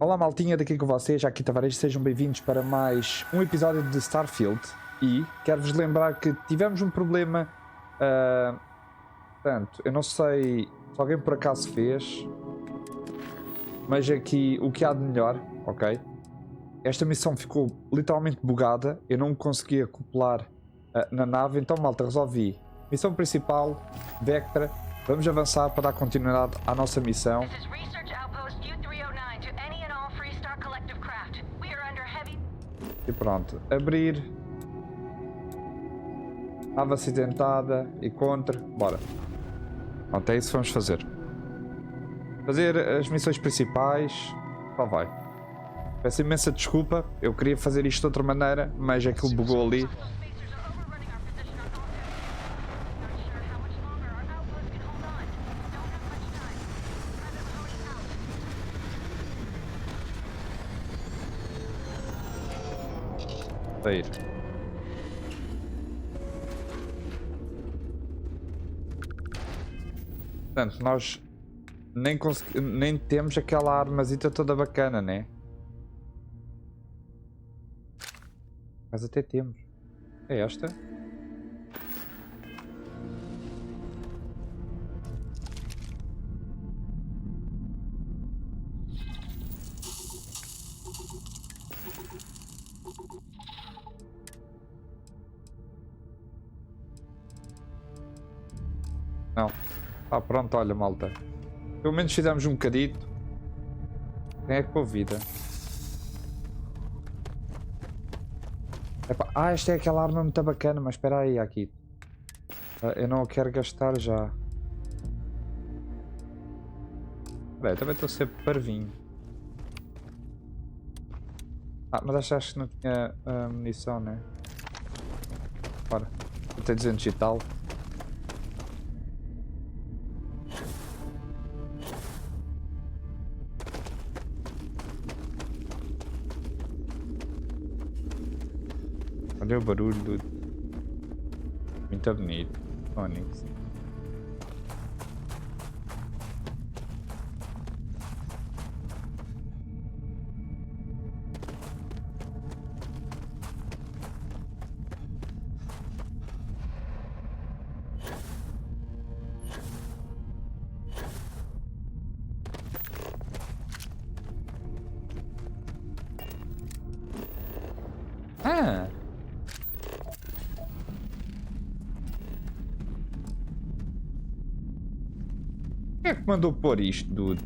Olá maltinha, daqui com vocês, aqui TAVAREZ, sejam bem-vindos para mais um episódio de Starfield. E quero-vos lembrar que tivemos um problema, portanto, eu não sei se alguém por acaso fez, mas aqui o que há de melhor, ok? Esta missão ficou literalmente bugada, eu não consegui acoplar na nave, então malta, resolvi. Missão principal, Vectra, vamos avançar para dar continuidade à nossa missão. E pronto, abrir, nave acidentada e contra, bora. Pronto, é isso que vamos fazer. Fazer as missões principais, só vai. Peço imensa desculpa, eu queria fazer isto de outra maneira, mas aquilo bugou ali. Sair. Portanto, nós nem temos aquela armazita toda bacana, né? Mas até temos. É esta? Não. Ah, pronto, olha, malta. Pelo menos fizemos um bocadito. Quem é que pôr vida? Epá, esta é aquela arma muito bacana, mas espera aí, AKITO. Eu não a quero gastar já. Bem, também estou a ser parvinho. Mas acho que não tinha munição, né? Bora. Eu tenho 200 e tal. Olha o barulho do... Muito bonito. Onix. Quem é que mandou pôr isto, dude?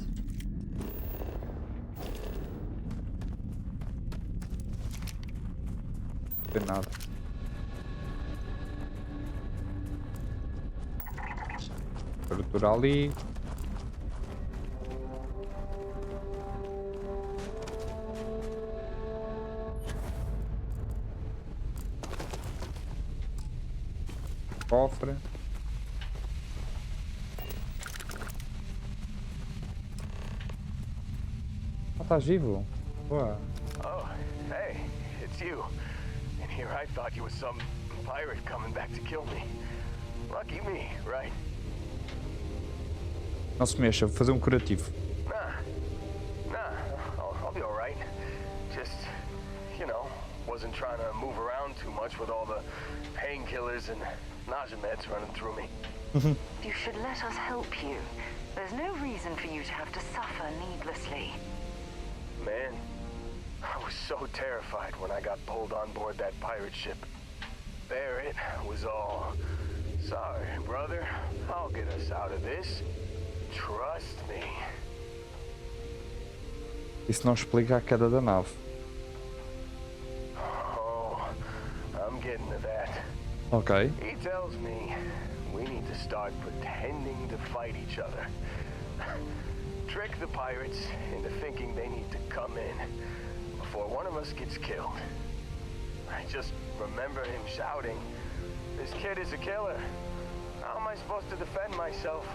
Não tem nada. Abertura ali. Cofre. Estás vivo? Boa. Oh, hey, it's you. And here I thought you were some pirate coming back to kill me. Lucky me, right? Não se mexa, vou fazer um curativo. Nah, I'll be alright. Just, you know, wasn't trying to move around too much with all the painkillers and nausea meds running through me. You should let us help you. There's no reason for you to have to suffer needlessly. Man, I was so terrified when I got pulled on board that pirate ship. There it was all. Sorry, brother. I'll get us out of this. Trust me. Isso não explica a queda da nave. Oh, I'm getting to that. Ok. He tells me we need to start pretending to fight each other. Trick the pirates into thinking they need to come in before one of us gets killed. I just remember him shouting, "This kid is a killer. How am I supposed to defend myself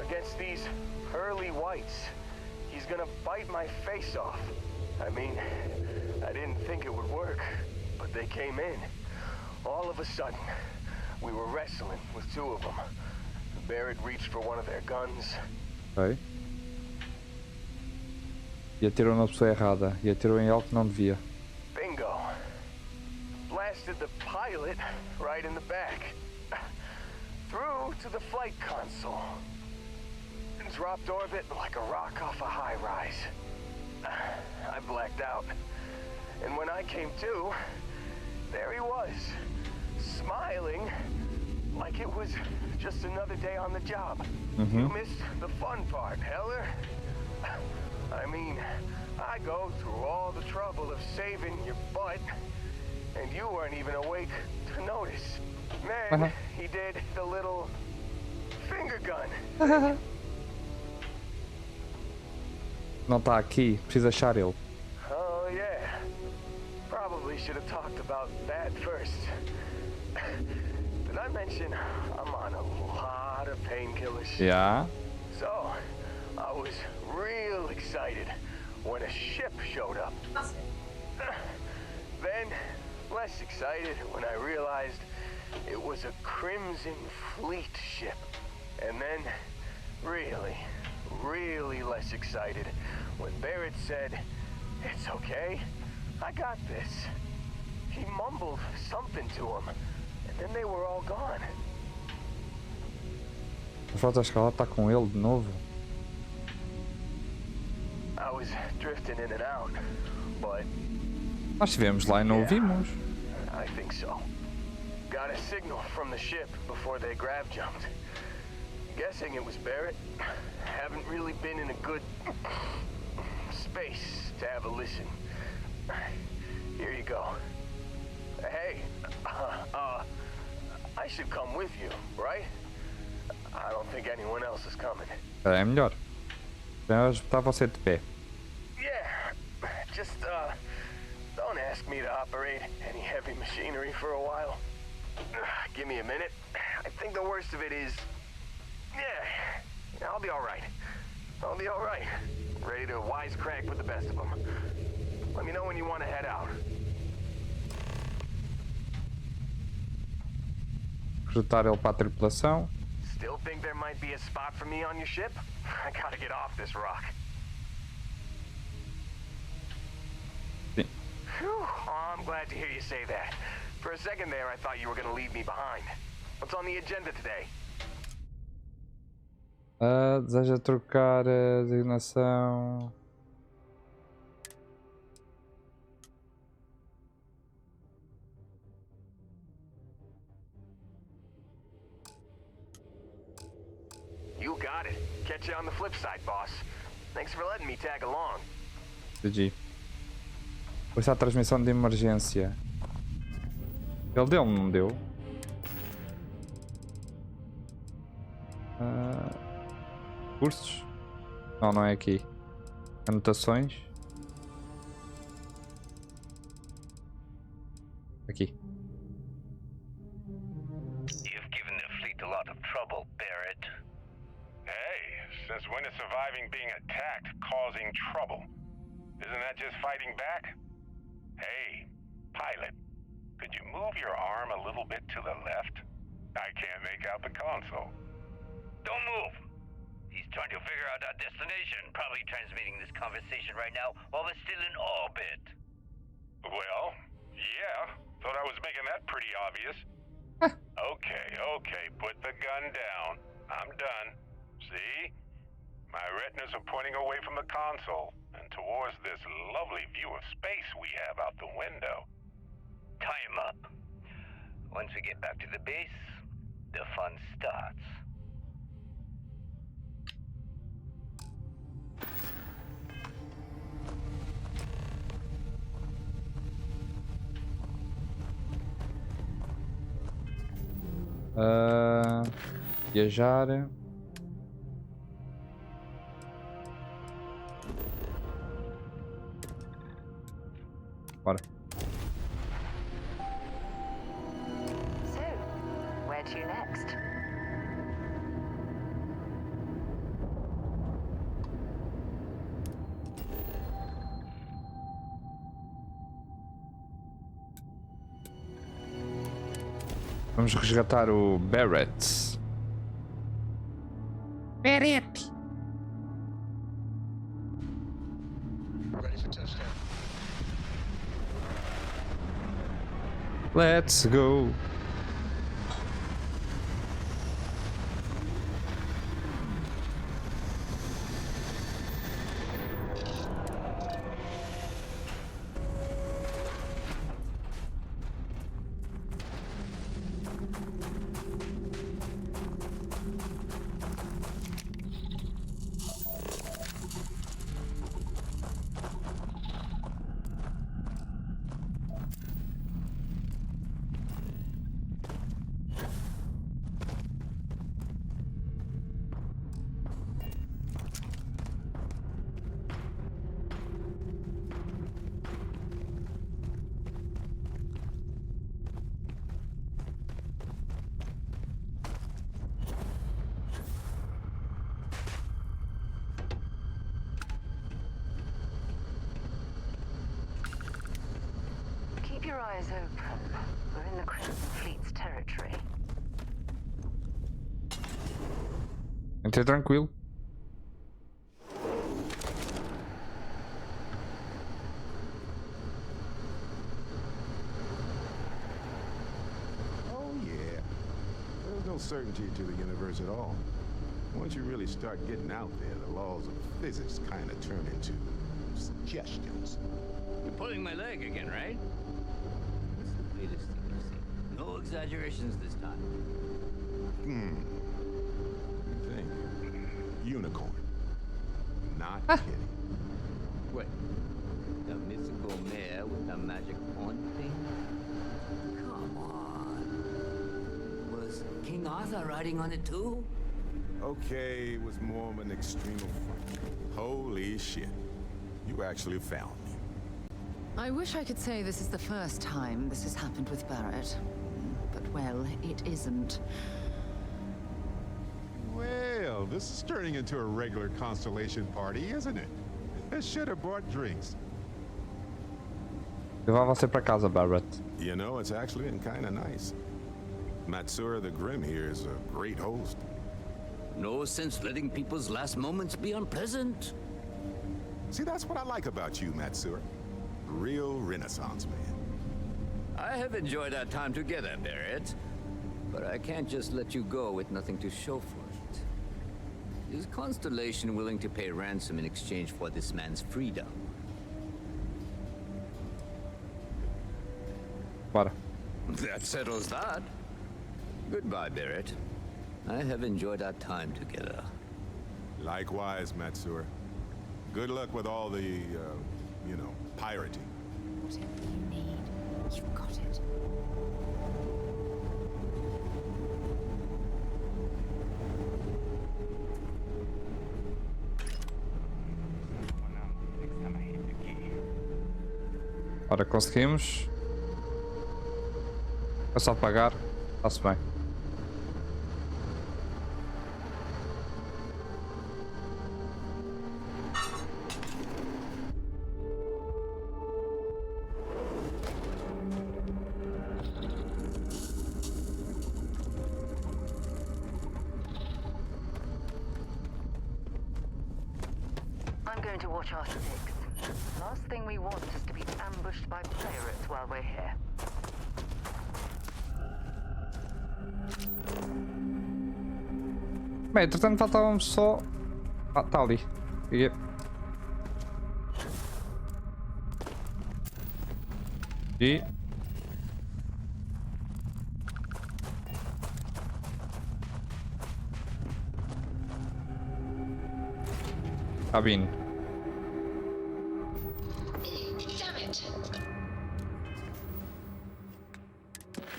against these pearly whites? He's gonna bite my face off." I mean, I didn't think it would work, but they came in. All of a sudden, we were wrestling with two of them. Barrett reached for one of their guns. Ok. E atirou na pessoa errada. E atirou em algo que não devia. Bingo. Blasted the pilot right in the back. Through to the flight console. Dropped orbit like a rock off a high rise. I blacked out. And when I came to, there he was, smiling like it was just another day on the job. You missed the fun part, Heller. I mean, I go through all the trouble of saving your butt, and you weren't even awake to notice. Then he did the little finger gun. Não está aqui, precisa achar ele. Oh yeah. Probably should have talked about that first. Did I mention I'm on a lot of painkillers? Yeah. So, I was real excited when a ship showed up. Then, less excited when I realized it was a Crimson Fleet ship. And then, really less excited when Barrett said, "It's okay, I got this." He mumbled something to him, and then they were all gone. A frota escalar está com ele de novo. I was drifting in and out, but Nós estivemos lá e não o vimos. I think so. Got a signal from the ship before they grav jumped. Guessing it was Barrett. Haven't really been in a good space to have a listen. Here you go. Hey, I should come with you, right? I don't think anyone else is coming. É melhor. Vamos botar você de pé. Yeah, just don't ask me to operate any heavy machinery for a while. Give me a minute. I think the worst of it is, yeah, I'll be all right. I'll be all right. Ready to wisecrack with the best of them. Let me know when you want to head out. Recrutar ele para a tripulação. Still think there might be a spot for me on your ship? I gotta get off this rock. Sim. Whew, oh, I'm glad to hear you say that. For a second there, I thought you were gonna leave me behind. What's on the agenda today? Deseja trocar a designação. You got it. Catch you on the flip side, boss. Thanks for letting me tag along. GG. Pois há a transmissão de emergência. Ele deu, não deu? Cursos? Não, não é aqui. Anotações. Aqui. You've given the fleet a lot of trouble, Barrett. Hey, since when is surviving being attacked causing trouble? Isn't that just fighting back? Hey, pilot, could you move your arm a little bit to the left? I can't make out the console. Don't move. He's trying to figure out our destination. Probably transmitting this conversation right now while we're still in orbit. Well, yeah, thought I was making that pretty obvious. Okay, put the gun down. I'm done. See? My retinas are pointing away from the console and towards this lovely view of space we have out the window. Tie him up. Once we get back to the base, the fun starts. Viajar. Bora. So, where to next? Vamos resgatar o Barrett. Ready for touchdown. Let's go. Keep your eyes open. We're in the Crimson Fleet's territory. Entrei tranquilo. Oh, yeah. There's no certainty to the universe at all. Once you really start getting out there, the laws of physics kind of turn into suggestions. You're pulling my leg again, right? What's the latest thing you see? No exaggerations this time. You think? Unicorn. Not kidding. What? The mythical mare with the magic horn thing? Come on. Was King Arthur riding on it too? Okay, it was more of an extreme affront. Holy shit. You actually found me. I wish I could say this is the first time this has happened with Barrett. But, well, it isn't. Well, this is turning into a regular constellation party, isn't it? I should have brought drinks. Levar você pra casa, Barrett. You know, it's actually been kind of nice. Matsura the Grim here is a great host. No sense letting people's last moments be unpleasant. See, that's what I like about you, Matsura. Real Renaissance man. I have enjoyed our time together, Barrett. But I can't just let you go with nothing to show for it. Is Constellation willing to pay ransom in exchange for this man's freedom? Bora. That settles that. Goodbye, Barrett. I have enjoyed our time together. Likewise, Matsura. Good luck with all the, you know, pirating. Whatever you need, you've got it. Ora, conseguimos. É só pagar. Está-se bem. I'm going to watch our six. Last thing we want is to be ambushed by pirates while we're here. Bem, entretanto faltávamos só... Ah, está ali. Peguei. E... Cabine.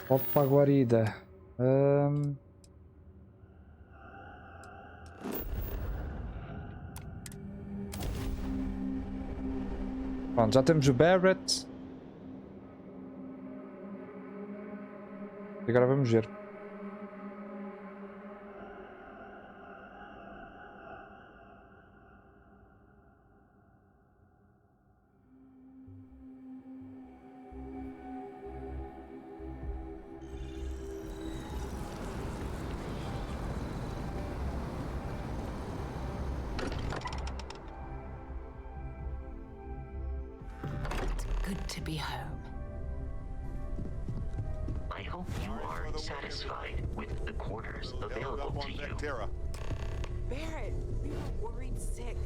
Volto para a guarida. Pronto, já temos o Barrett. E agora vamos ver. good to be home. I hope you are satisfied with the quarters available to you. Barrett, we were worried sick.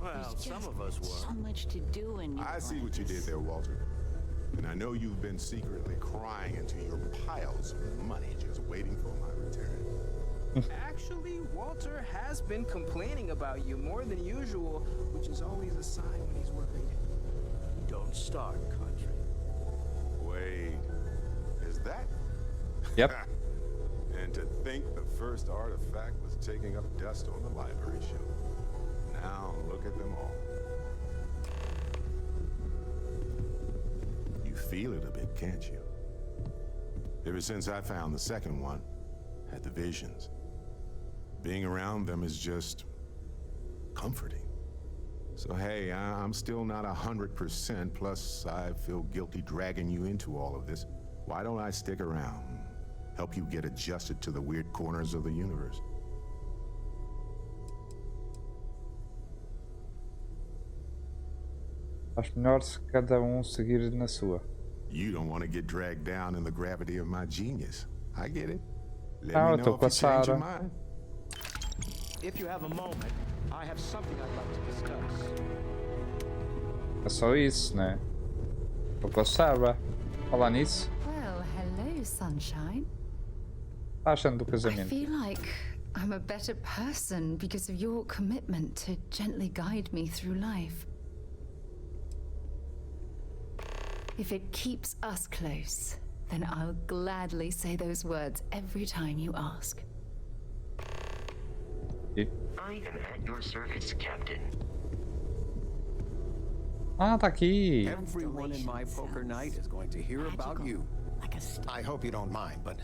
Well, some of us So were. much to do in I see what you did there, Walter. And I know you've been secretly crying into your piles of money just waiting for my return. Actually, Walter has been complaining about you more than usual, which is always a sign when he's worried. Don't start, country. Wait, is that? Yep. And to think the first artifact was taking up dust on the library shelf. Now look at them all. You feel it a bit, can't you? Ever since I found the second one, had the visions. Being around them is just comforting. So hey, I'm still not 100%, plus I feel guilty dragging you into all of this. Why don't I stick around? Help you get adjusted to the weird corners of the universe. Acho melhor se cada seguir na sua. You don't want to get dragged down in the gravity of my genius. I get it. Let Ah, me eu know tô if com a you change your Sarah. mind. If you have a moment, I have something I'd like to discuss. É só isso, né? Tô com a Sarah. Falar nisso, Well, hello, sunshine. tá achando do I casamento? feel like I'm a better person because of your commitment to gently guide me through life. If it keeps us close, then I'll gladly say those words every time you ask. I am at your service, Captain. Ah, tá aqui. Everyone in my poker night is going to hear about you. Like a star. I hope you don't mind, but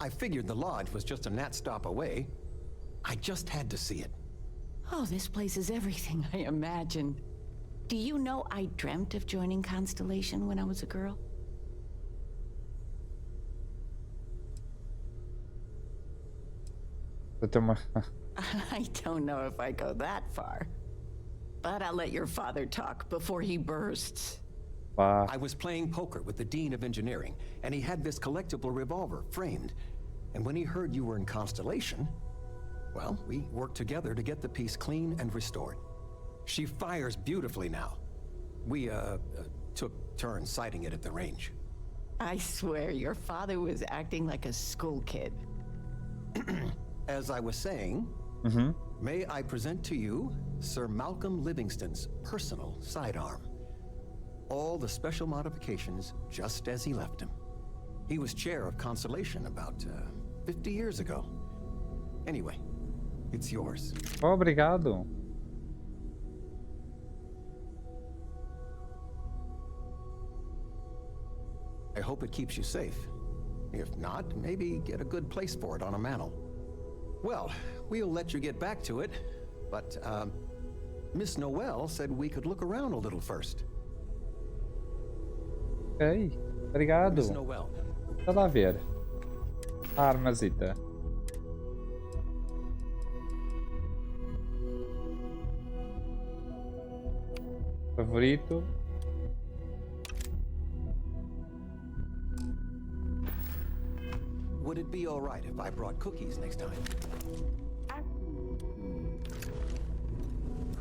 I figured the lodge was just a gnat stop away. I just had to see it. Oh, this place is everything I imagined. Do you know I dreamt of joining Constellation when I was a girl? Eu tenho uma... I don't know if I go that far. But I'll let your father talk before he bursts. Pá. I was playing poker with the Dean of Engineering, and he had this collectible revolver framed. And when he heard you were in Constellation, well, we worked together to get the piece clean and restored. She fires beautifully now. We, took turns sighting it at the range. I swear your father was acting like a school kid. As I was saying, may I present to you Sir Malcolm Livingston's personal sidearm. All the special modifications just as he left him. He was chair of Constellation about 50 years ago. Anyway, it's yours. Obrigado. I hope it keeps you safe. If not, maybe get a good place for it on a mantle. Well, we'll let you get back to it, but, Miss Noel said we could look around a little first. Ok, obrigado. Miss Noel. Deixa lá ver. A armazita. Favorito. Would it be all right if I brought cookies next time?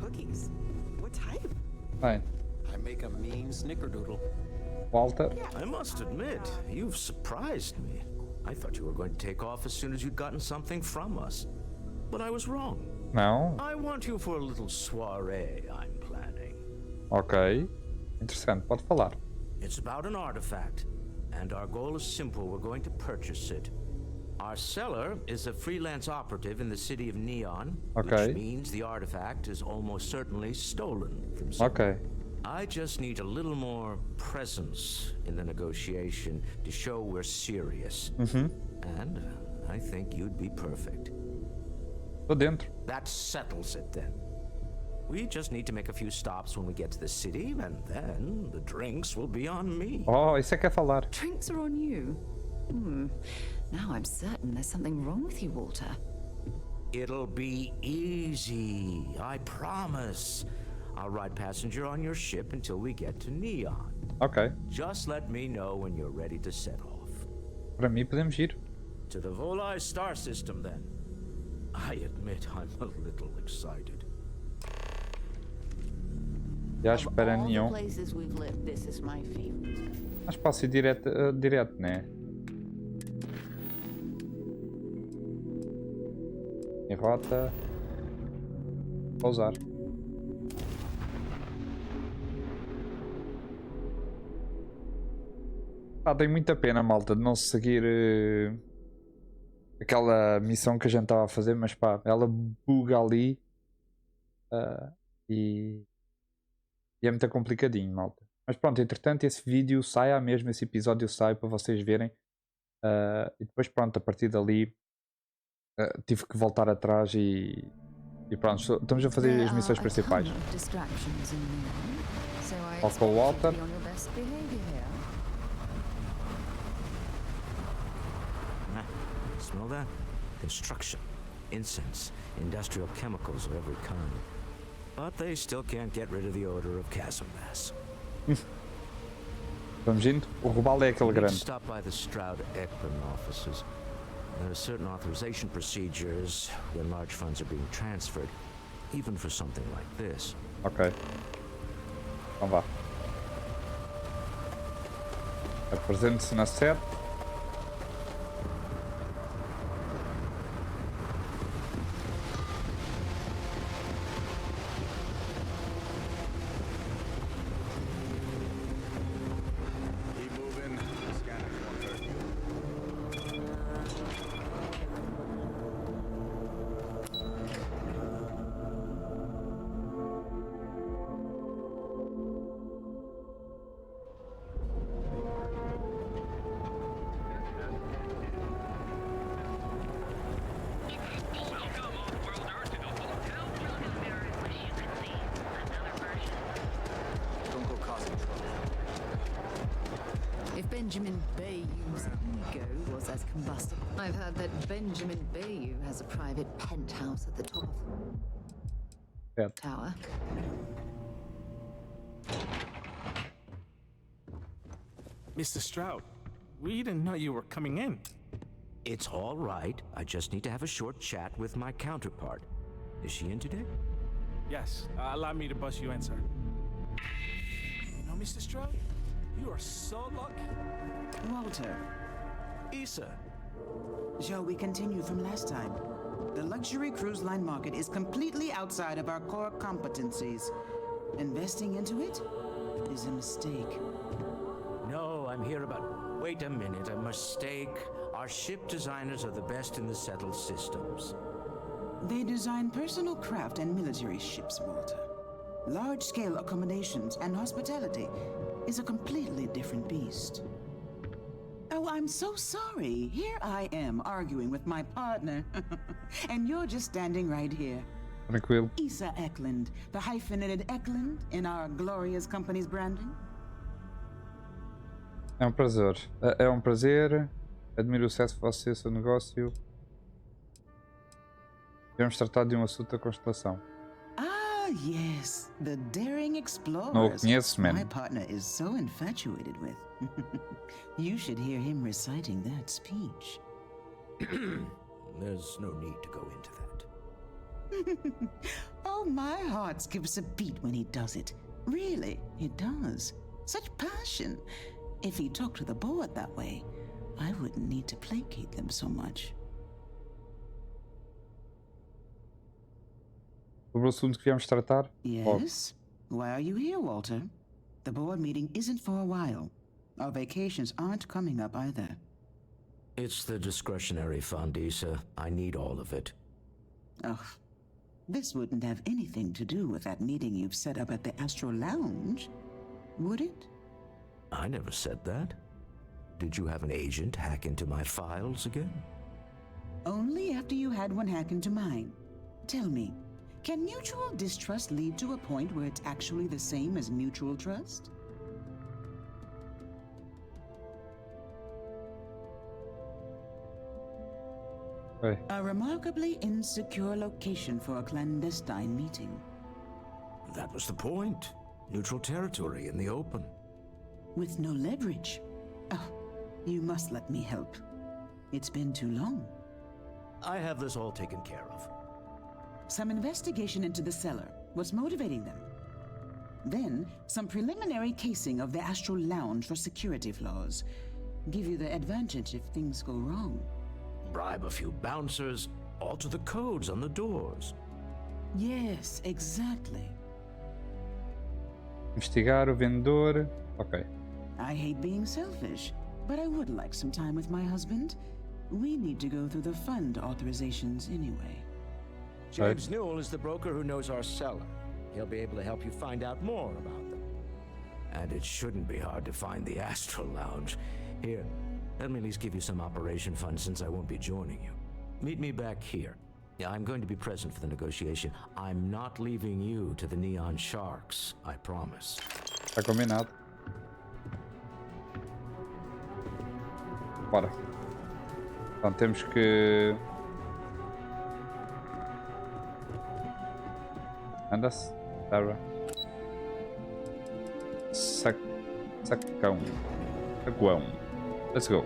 Cookies? What type? Bem, I make a mean snickerdoodle. Walter. I must admit, you've surprised me. I thought you were going to take off as soon as you'd gotten something from us. But I was wrong. Não. I want you for a little soiree I'm planning. Ok. Interessante, pode falar. It's about an artifact, and our goal is simple. We're going to purchase it. Our seller is a freelance operative in the city of Neon, Okay. which means the artifact is almost certainly stolen from someone. Ok. I just need a little more presence in the negotiation to show we're serious. And I think you'd be perfect. Tô dentro. That settles it then. We just need to make a few stops when we get to the city, and then the drinks will be on me. Oh, isso é que é falar. Drinks are on you. Now I'm certain there's something wrong with you, Walter. It'll be easy, I promise. I'll ride passenger on your ship until we get to Neon. Ok. Just let me know when you're ready to set off. Para mim podemos ir. To the Volai star system then. I admit I'm a little excited. Já espera Of all the nenhum. places we've lived, this is my favorite. Mas posso ir direto, né? Em rota. Pousar. Tem muita pena, malta, de não seguir aquela missão que a gente estava a fazer, mas pá, ela buga ali e é muito complicadinho, malta. Mas pronto, entretanto esse vídeo sai mesmo, esse episódio sai para vocês verem e depois pronto, a partir dali tive que voltar atrás e pronto, estamos a fazer as missões principais. Foca o Walter. Smell that? Construction, incense, industrial chemicals of every kind. But they still can't get rid of the odor of chasm mass. Vamos indo. O robalo é aquele grande. Stop by the Stroud Ekman offices. There are certain authorization procedures when large funds are being transferred, even for something like this. Ok. Então vá. Apresente-se na sede. Benjamin Bayou's ego was as combustible. I've heard that Benjamin Bayou has a private penthouse at the top of the tower. Mr. Stroud, we didn't know you were coming in. It's all right. I just need to have a short chat with my counterpart. Is she in today? Yes. Allow me to bust you in, sir. You know, Mr. Stroud, you are so lucky. Walter. Issa. Shall we continue from last time? The luxury cruise line market is completely outside of our core competencies. Investing into it is a mistake. No, I'm here about... Wait a minute, a mistake? Our ship designers are the best in the settled systems. They design personal craft and military ships, Walter. Large-scale accommodations and hospitality is a completely different beast. Oh, I'm so sorry. Here I am arguing with my partner. And you're just standing right here. Tranquilo. Issa Eklund, the hyphenated Eklund in our glorious company's branding. É um prazer. É um prazer. Admiro o sucesso de você e o seu negócio. Devemos tratar de um assunto da constelação. Ah, yes. The daring explorers. Não o conheço, man. My partner is so infatuated with. You should hear him reciting that speech. There's no need to go into that. Oh, my heart skips a beat when he does it. Really, it does. Such passion. If he talked to the board that way, I wouldn't need to placate them so much. Sobre o assunto que viemos tratar? Yes? Why are you here, Walter? The board meeting isn't for a while. Our vacations aren't coming up either. It's the discretionary fund, Issa. I need all of it. Ugh. This wouldn't have anything to do with that meeting you've set up at the Astro Lounge, would it? I never said that. Did you have an agent hack into my files again? Only after you had one hack into mine. Tell me, can mutual distrust lead to a point where it's actually the same as mutual trust? Hey. A remarkably insecure location for a clandestine meeting. That was the point. Neutral territory in the open. With no leverage. Oh, you must let me help. It's been too long. I have this all taken care of. Some investigation into the cellar. What's motivating them? Then, some preliminary casing of the Astral Lounge for security flaws. Give you the advantage if things go wrong. Bribe a few bouncers, alter the codes on the doors. Yes, exactly. Investigar o vendedor. Ok. I hate being selfish, but I would like some time with my husband. We need to go through the fund authorizations anyway. James Newell is the broker who knows our cellar. He'll be able to help you find out more about them. And it shouldn't be hard to find the Astral Lounge. Here, let me at least give you some operation funds since I won't be joining you. Meet me back here. Yeah, I'm going to be present for the negotiation. I'm not leaving you to the Neon Sharks, I promise. Está combinado. Bora. Então temos que... Anda-se. Sarah. Sacão. Sacuão. Let's go.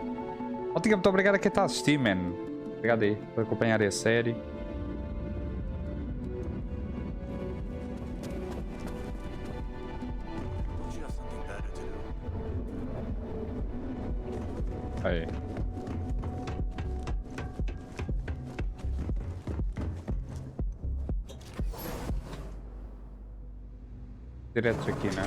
Ótimo, muito obrigado a quem está a assistir, man. Obrigado aí por acompanhar a série. Aí. Direto aqui, né?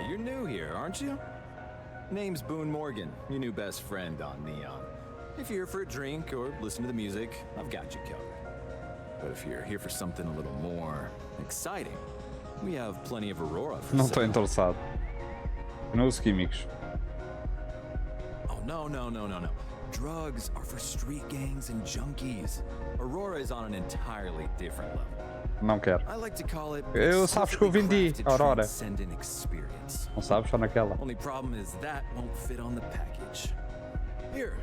You're new here, aren't you? Name's Boone Morgan, your new best friend on Neon. If you're here for a drink or listen to the music, I've got you covered. But if you're here for something a little more exciting, we have plenty of Aurora for Não estou interessado. Não uso químicos. Oh, no. Drugs are for street gangs and junkies. Aurora is on an entirely different level. Não quero. I like to call it Eu sabes que eu vendi a Aurora. Experience. Não sabes, só naquela. Only problem is that won't fit on the package. Here,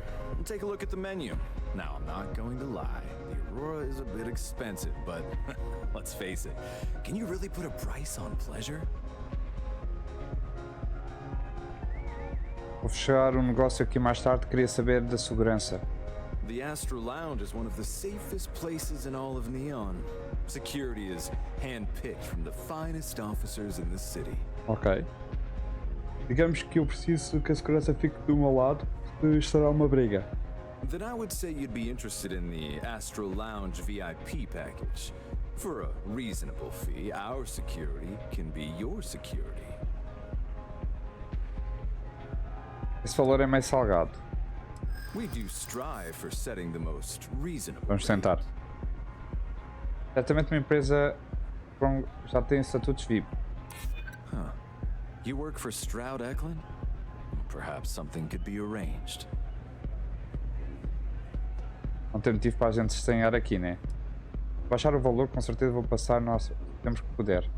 take a look at the menu. Now, I'm not going to lie. The Aurora is a bit expensive, but let's face it. Can you really put a price on pleasure? Vou fechar um negócio aqui mais tarde. Queria saber da segurança. The Astral Lounge is one of the safest places in all of Neon. Security is hand-picked from the finest officers in the city. Ok. Digamos que eu preciso que a segurança fique do meu lado, se estará uma briga. Then I would say you'd be interested in the Astral Lounge VIP package. For a reasonable fee, our security can be your security. Esse valor é mais salgado. We do strive for setting the most reasonable. Vamos tentar. Certamente uma empresa já tem estatutos VIP. Huh. You work for Stroud Eklund? Perhaps something could be arranged. Não tem motivo para a gente se estranhar aqui, né? Baixar o valor, com certeza vou passar nós. Temos que poder.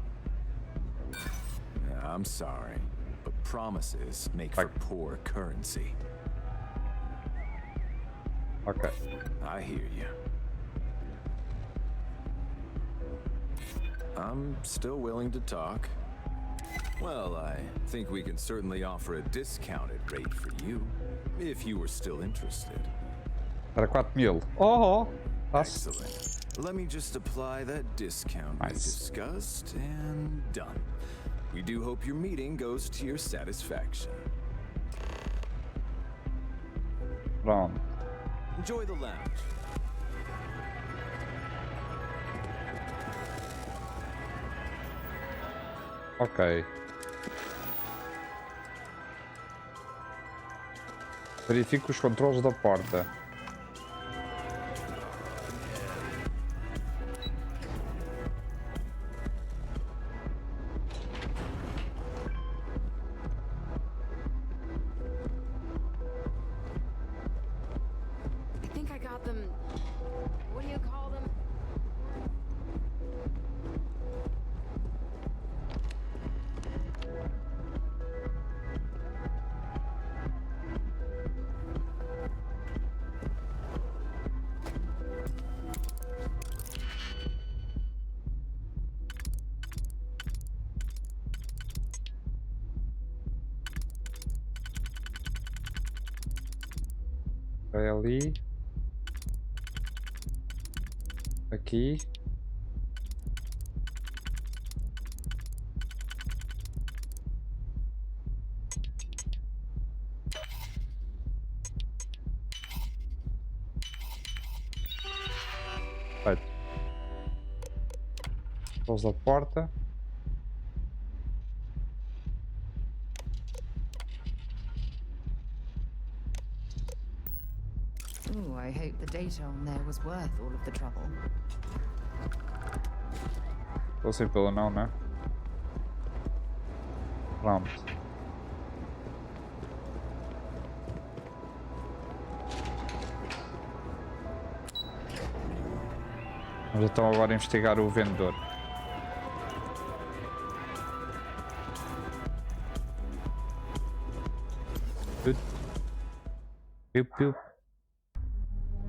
Yeah, I'm sorry, but promises make for poor currency. Ok. I hear you. I'm still willing to talk. Well, I think we can certainly offer a discounted rate for you, if you were still interested. Para 4.000. Oh! Excellent. Let me just apply that discount we discussed, and done. We do hope your meeting goes to your satisfaction. Pronto. Enjoy the lounge. Ok. Verifico os controles da porta. Vai ali. Aqui. Feito. Pousa a porta. Ooh, I hope the data on there was worth all of the trouble. Estou sem pelo não, né? Pronto. Vamos então agora investigar o vendedor. Piu, piu.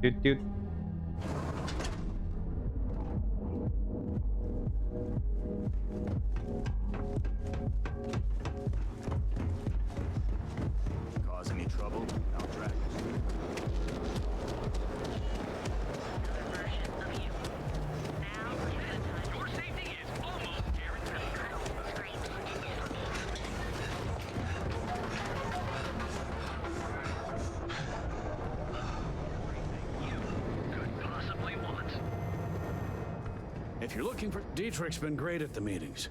Piu, piu. Cause any trouble? I'll track it. Your safety is almost If you're looking for... Dietrich's been great at the meetings.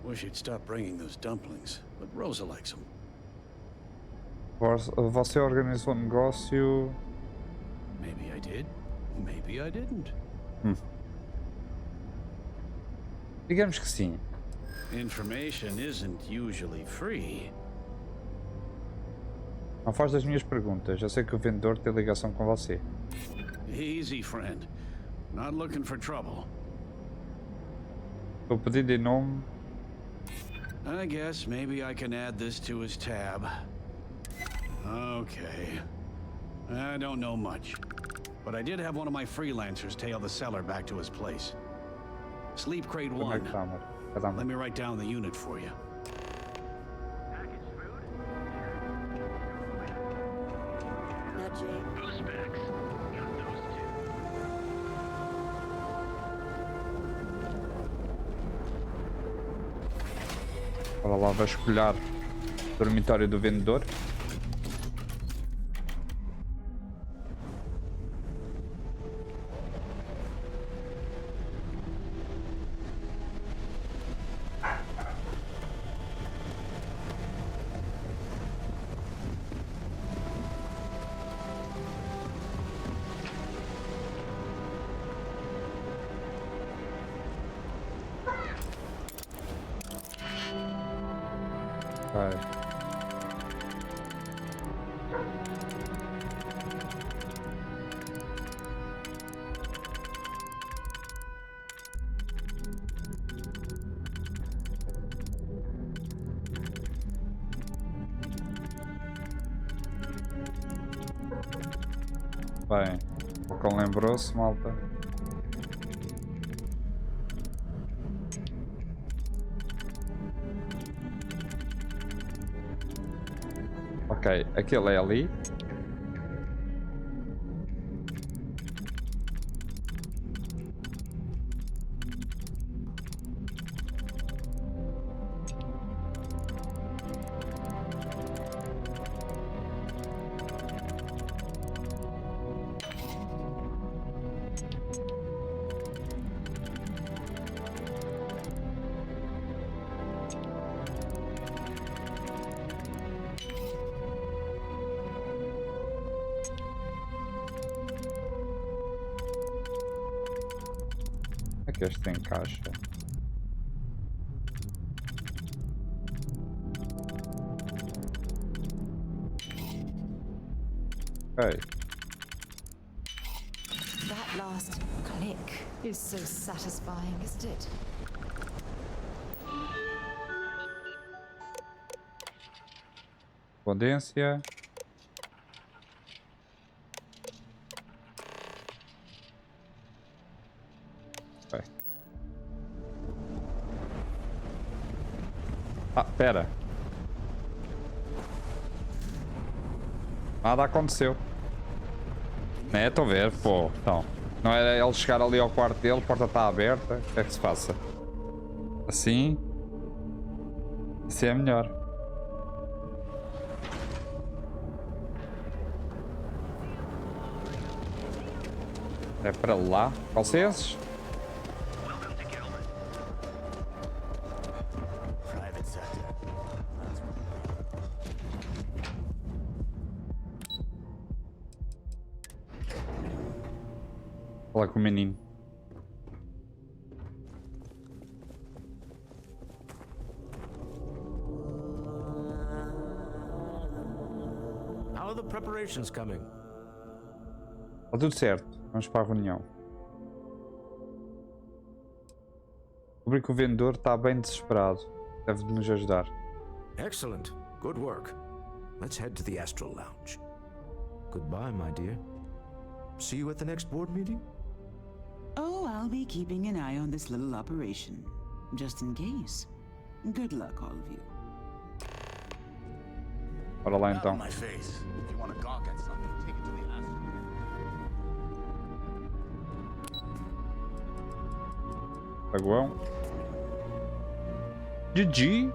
Wish he'd stop bringing those dumplings, but Rosa likes them. Você organizou um negócio... Maybe I did, maybe I didn't. Digamos que sim. Information isn't usually free. Não faz das minhas perguntas. Eu sei que o vendedor tem ligação com você. Easy, friend. Not looking for trouble. O pedido em nome... I guess maybe I can add this to his tab. Okay. I don't know much, but I did have one of my freelancers tail the seller back to his place. Sleep crate 1. Let me write down the unit for you. Para lá vasculhar o dormitório do vendedor. Bem, o cão lembrou-se, malta. Ok, aquele é ali. Que este tem caixa. Ok. That last click is so satisfying, isn't it? Correspondência. Ah, pera. Nada aconteceu. É, estou a ver, pô. Então, não era ele chegar ali ao quarto dele, a porta está aberta. O que é que se passa? Assim. Assim é melhor. É para lá. Vocês? Fala com o menino. How are the preparations coming? Está tudo certo. Vamos para a reunião. Descobri que o vendedor está bem desesperado. Deve nos ajudar. Excellent. Good work. Let's head to the Astral Lounge. Goodbye, my dear. See you at the next board meeting? Oh, I'll be keeping an eye on this little operation, just in case. Good luck, all of you. Bora lá então. My face. If you want to gawk at something, take it to the Astral. Saguão. GG.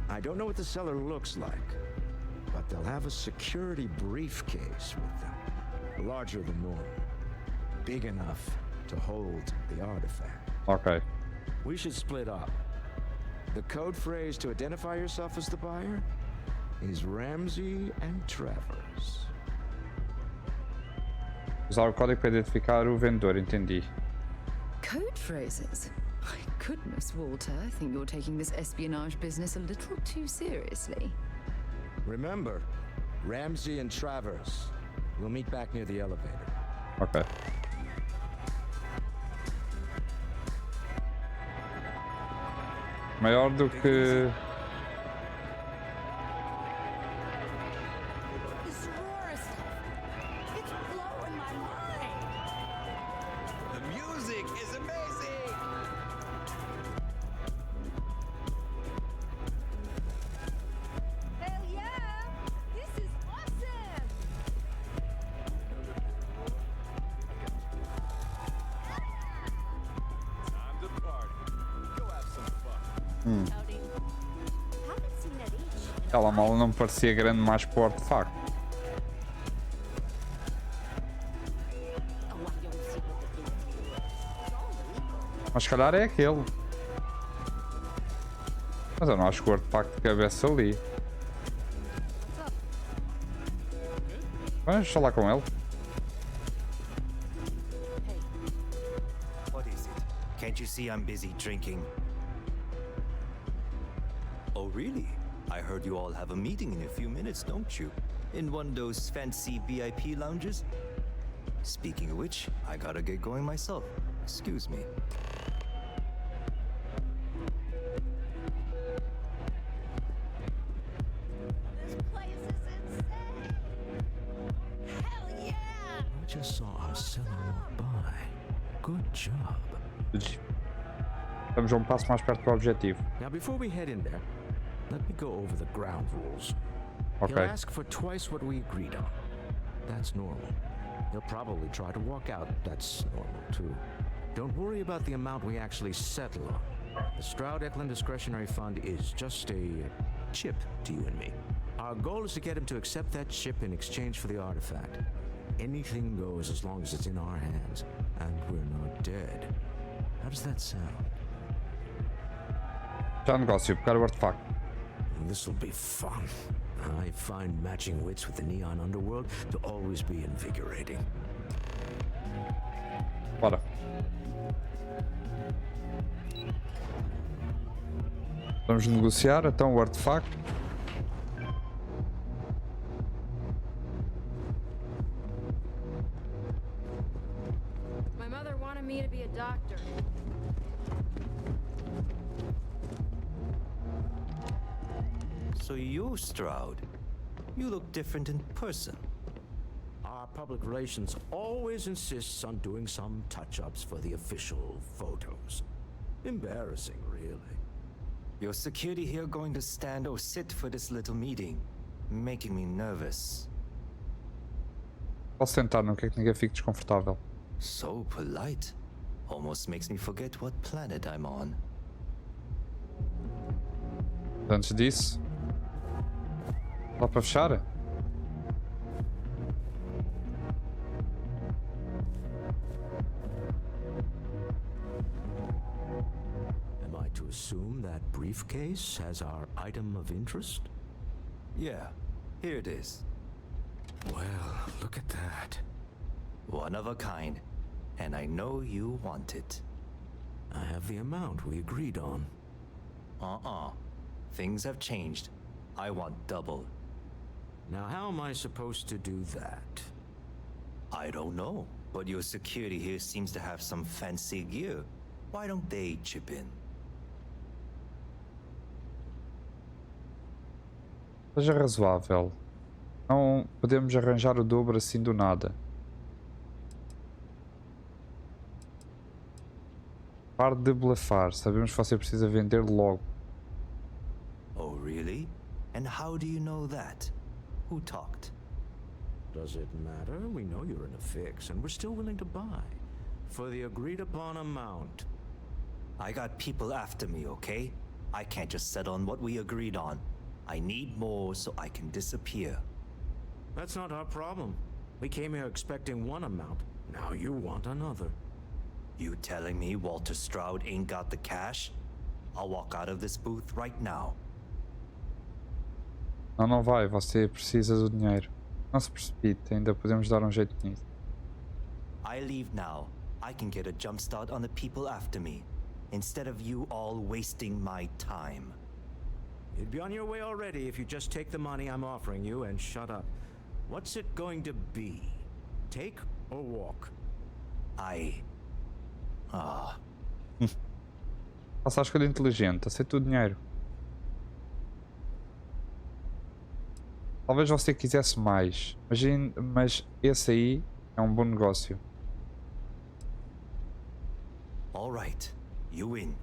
I don't know what the cellar looks like, but they'll have a security briefcase with them. Larger than normal. Big enough to hold the artifact. Okay. We should split up. The code phrase to identify yourself as the buyer is Ramsey and Travers. Usar o código para identificar o vendedor, entendi. Code phrases? My goodness, Walter, I think you're taking this espionage business a little too seriously. Remember, Ramsey and Travers. We'll meet back near the elevator. Okay. Maior do que... Aquela mala não me parecia grande mais para o artefacto. Mas se calhar é aquele. Mas eu não acho que o artefacto cabeça ali. Vamos falar com ele. What is it? Can't you see I'm busy drinking? Oh, really? I heard you all have a meeting in a few minutes, don't you? In one of those fancy VIP lounges? Speaking of which, I gotta get going myself. Excuse me. This place is insane! Hell yeah! I just saw our seller walk by. Good job. Estamos um passo mais perto do objetivo. Now, before we head in there, let me go over the ground rules. Okay. He'll ask for twice what we agreed on. That's normal. He'll probably try to walk out. That's normal, too. Don't worry about the amount we actually settle on. The Stroud-Eklund Discretionary Fund is just a chip to you and me. Our goal is to get him to accept that chip in exchange for the artifact. Anything goes as long as it's in our hands, and we're not dead. How does that sound? Já negócio, pegar o artefacto. This'll be fun. I find matching wits with the neon underworld to always be invigorating. Bora. Vamos negociar então o artefacto. My mother wanted me to be a doctor. So you, Stroud, you look different in person. Our public relations always insists on doing some touch-ups for the official photos. Embarrassing, really. Your security here going to stand or sit for this little meeting, making me nervous. Posso sentar, não quero que ninguém fique desconfortável. So polite. Almost makes me forget what planet I'm on. Antes disso, dá para fechar? Am I to assume that briefcase has our item of interest? Yeah, here it is. Well, look at that. One of a kind. And I know you want it. I have the amount we agreed on. Things have changed. I want double. Now how am I supposed to do that? I don't know, but your security here seems to have some fancy gear. Why don't they chip in? Seja razoável. Não podemos arranjar o dobro assim do nada. Pare de blefar. Sabemos que você precisa vender logo. Oh, really? And how do you know that? Who talked? Does it matter? We know you're in a fix, and we're still willing to buy. For the agreed-upon amount. I got people after me, okay? I can't just settle on what we agreed on. I need more so I can disappear. That's not our problem. We came here expecting one amount. Now you want another. You telling me Walter Stroud ain't got the cash? I'll walk out of this booth right now. Não vai. Você precisa do dinheiro. Não se precipite. Ainda podemos dar jeito nisso. I leave now. I can get a jump start on the people after me, instead of you all wasting my time. You'd be on your way already if you just take the money I'm offering you and shut up. What's it going to be? Take or walk? Faça a escolha inteligente. Aceita o dinheiro. Talvez você quisesse mais, mas esse aí é um bom negócio. All right, you win.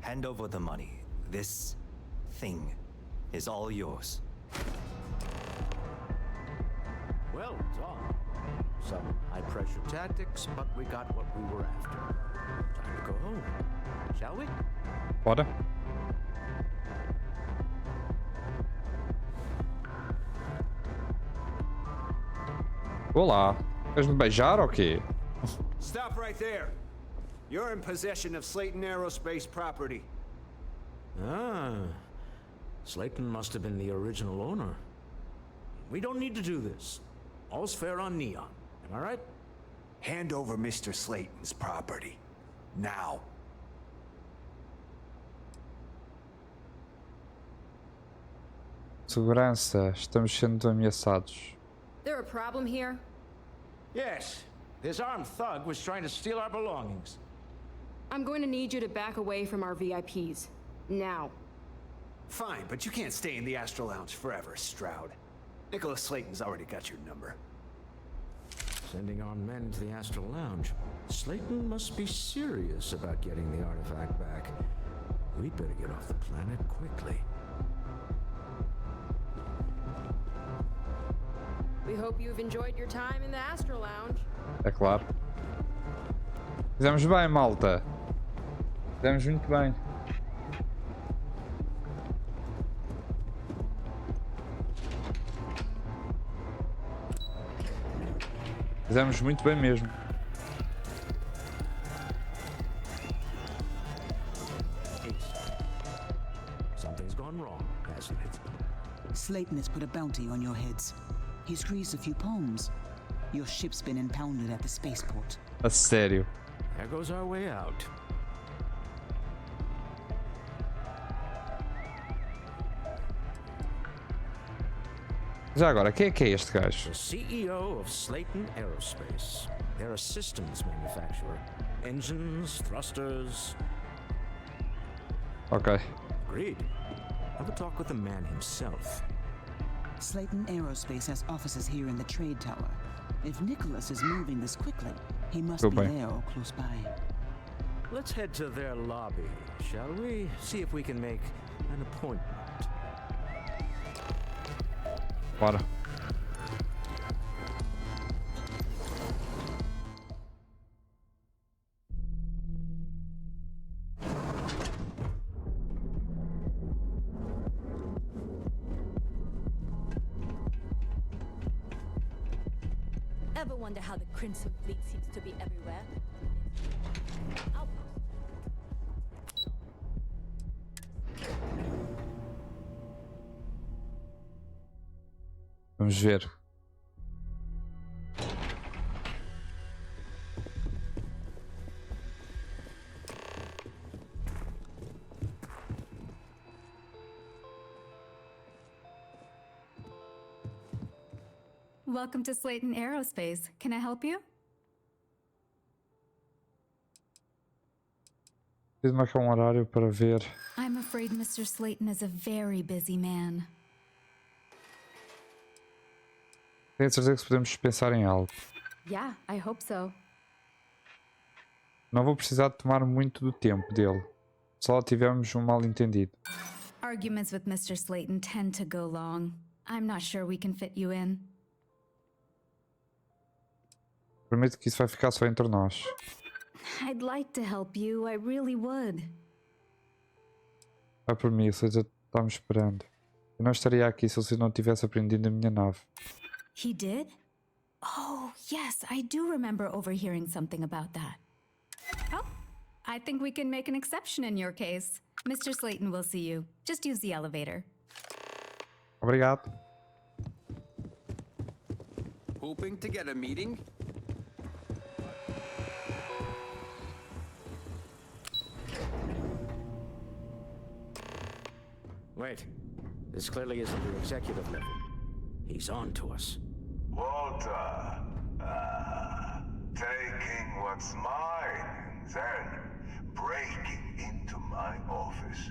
Hand over the money. This thing is all yours. Well done. Some high-pressure tactics, but we got what we were after. Time to go home, shall we? Bora. Olá. Queres me beijar ou quê? Stop right there. You're in possession of Slayton Aerospace property. Ah. Slayton must have been the original owner. We don't need to do this. All's fair on Neon. Am I right? Hand over Mr. Slayton's property. Now. Segurança. Estamos sendo ameaçados. There a problem here? Yes. This armed thug was trying to steal our belongings. I'm going to need you to back away from our VIPs. Now. Fine, but you can't stay in the Astral Lounge forever, Stroud. Nicholas Slayton's already got your number. Sending our men to the Astral Lounge. Slayton must be serious about getting the artifact back. We'd better get off the planet quickly. We hope you've enjoyed your time in the Astral Lounge. É claro. Fizemos bem, malta. Fizemos muito bem. Fizemos muito bem mesmo. Something's gone wrong, hasn't it? Slayton has put a bounty on your heads. He squeezed a few palms. Your ship's been impounded at the spaceport. A sério. There goes our way out. Já agora, quem é este gajo? The CEO of Slayton Aerospace. They're a systems manufacturer. Engines, thrusters. Okay. Agreed. Have a talk with the man himself. Slayton Aerospace has offices here in the trade tower. If Nicholas is moving this quickly, he must be there or close by. Let's head to their lobby, shall we? See if we can make an appointment. Bora. Ever wonder how the Crimson Fleet seems to be everywhere? Vamos ver. Welcome to Slayton Aerospace. Can I help you? Preciso marcar horário para ver. I'm afraid Mr. Slayton is a very busy man. Tenho certeza que podemos pensar em algo. Yeah, I hope so. Não vou precisar de tomar muito do tempo dele. Só tivemos mal entendido. Arguments with Mr. Slayton tend to go long. I'm not sure we can fit you in. Prometo que isso vai ficar só entre nós. I'd like to help you, I really would. Vai por mim, o César está me esperando. Eu não estaria aqui se ele não tivesse aprendido a minha nave. He did? Oh, yes, I do remember overhearing something about that. Oh, I think we can make an exception in your case. Mr. Slayton will see you. Just use the elevator. Obrigado. Hoping to get a meeting? Wait. This clearly isn't the executive level. He's on to us. Walter, taking what's mine and then breaking into my office.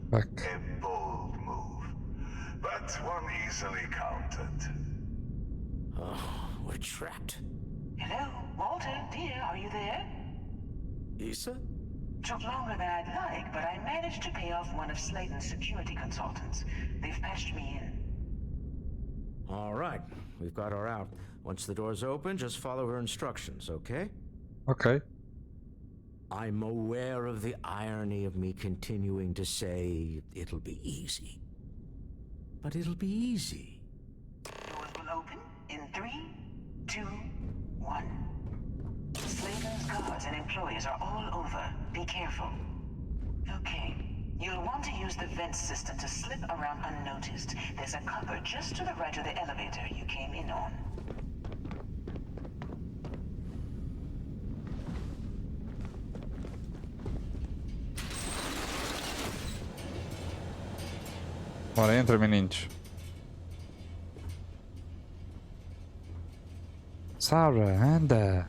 Back. A bold move, but one easily countered. Oh, we're trapped. Hello, Walter, dear, are you there? Issa? Took longer than I'd like, but I managed to pay off one of Slayton's security consultants. They've patched me in. All right, we've got her out. Once the door's open, just follow her instructions, okay? Okay. I'm aware of the irony of me continuing to say it'll be easy. But it'll be easy. Doors will open in 3, 2, 1. Slayton's guards and employees are all over. Be careful. Okay. You'll want to use the vent system to slip around unnoticed. There's a cupboard just to the right of the elevator you came in on. Bora, entra, meninos. Sarah, anda.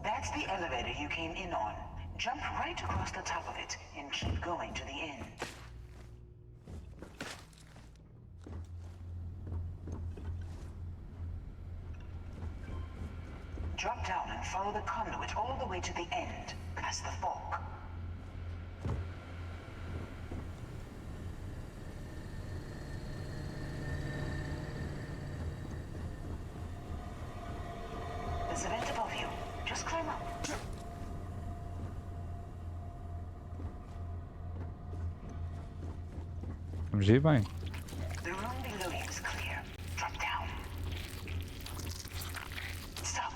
That's the elevator you came in on. Jump right across the top of it and keep going to the end. Drop down and follow the conduit all the way to the end, past the fork. There's a vent above you. Just climb up. Vamos ir bem. The room below you is clear. Drop down. Stop.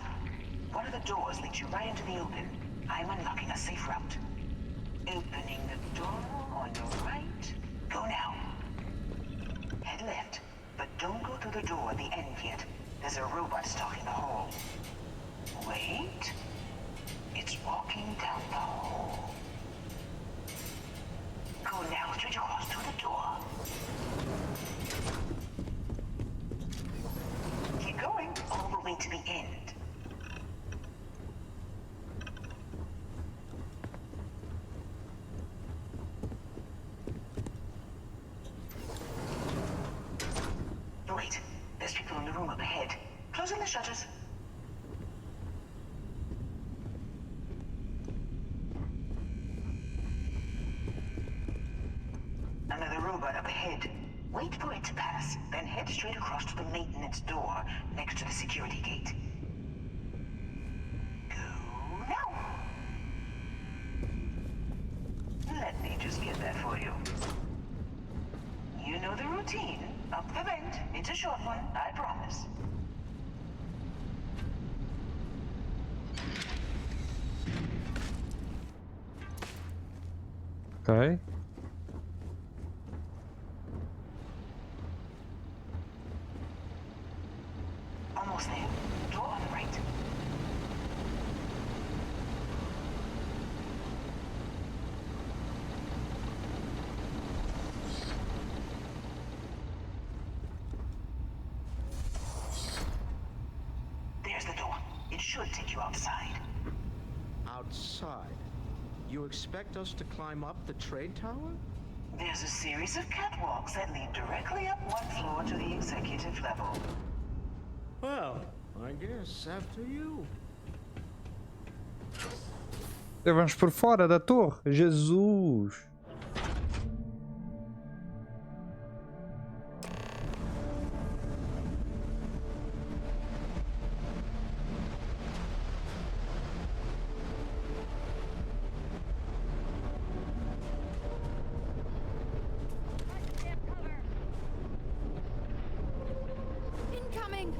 One of the doors leads you right into the open. I'm unlocking a safe route. Opening the door on your right. Go now. Head left, but don't go through the door at the end yet. There's a robot stalking the hall. Wait. It's walking down the hall. Go now, straight across to the door. one up ahead. Wait for it to pass, then head straight across to the maintenance door next to the security gate. Go now! Let me just get that for you. You know the routine. Up the vent. It's a short one, I promise. Ok. Almost there. Door on the right. There's the door. It should take you outside. Outside? You expect us to climb up the trade tower? There's a series of catwalks that lead directly up one floor to the executive level. Well, I guess after you. Vamos por fora da torre. Jesus. Incoming!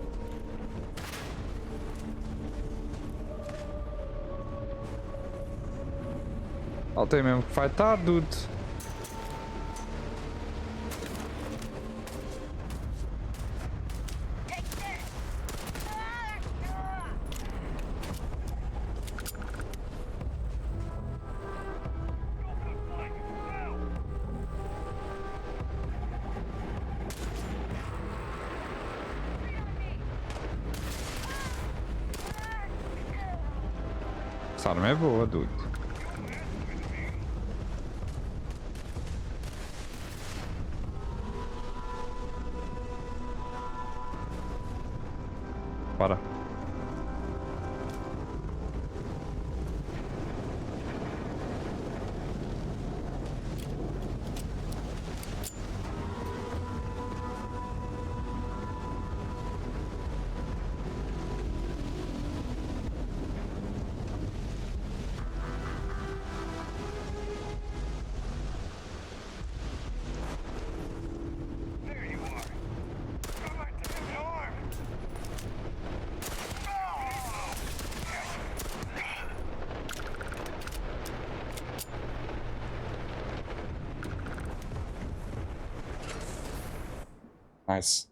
Ela tem mesmo que fightar, dude. Essa arma é boa, dude. Bora. Nice.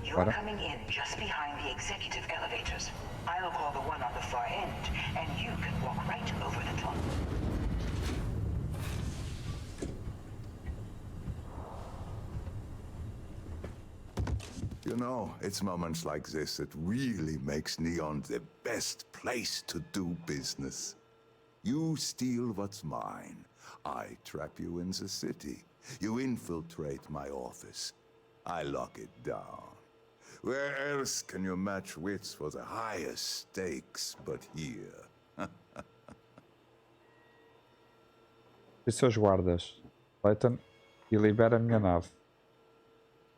You're coming in just behind the executive elevators. I'll call the one on the far end, and you can walk right over the top. You know, it's moments like this that really makes Neon the best place to do business. You steal what's mine. I trap you in the city. You infiltrate my office. I lock it down. Where else can you match wits for the highest stakes but here? E seus guardas. Leighton e libera a minha nave.